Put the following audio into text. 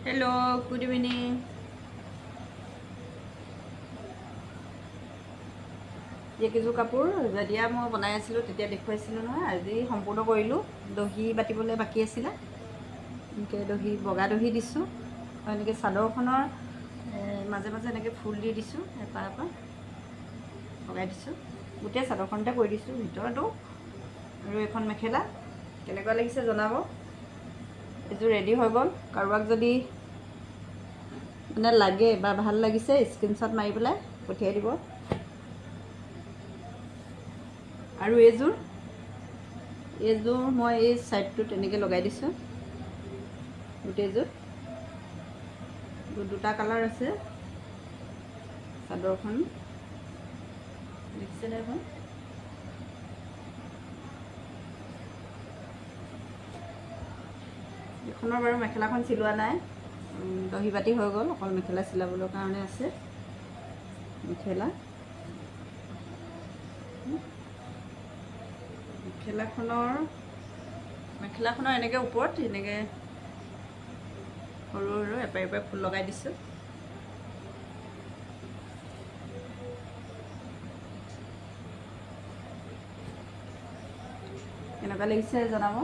Hello, good evening. ये किजु कापुर जदिया मैं बनाई आছিলো তেতিয়া দেখুৱাইছিলো নহয় আজি সম্পূৰ্ণ কৰিলো দহি বাটিবলৈ বাকি আছিল এনেকৈ দহি বগা দহি দিছো আৰু এনেকৈ চাদৰখনৰ মাজে মাজে এনেকৈ ফুল দি দিছো এপাহ এপাহ লগাই দিছো গোটেই চাদৰখনতে কৰি দিছো ভিতৰটো আৰু এখন মেখেলা কেনেকুৱা লাগিছে জনাব এযোৰ ৰেডি হৈ গ'ল কাৰোবাক যদি মানে লাগে বা ভাল লাগিছে স্ক্ৰিনশ্বট মাৰি পেলাই পঠিয়াই দিব আৰু এযোৰ মই এই সাইডটো তেনেকৈ লগাই দিছো গোটেইযোৰ দুটা কালাৰ আছে চাদৰখন দেখিছে দেখোন এখনৰ বাৰু মেখেলাখন চিলোৱা নাই দহি বাটি হৈ গ'ল অকল মেখেলা চিলাবলৈ কাৰণে আছে মেখেলাখনৰ এনেকৈ ওপৰত এনেকৈ সৰু সৰু এপাই এপাই ফুল লগাই দিছো কেনেকুৱা লাগিছে জনাব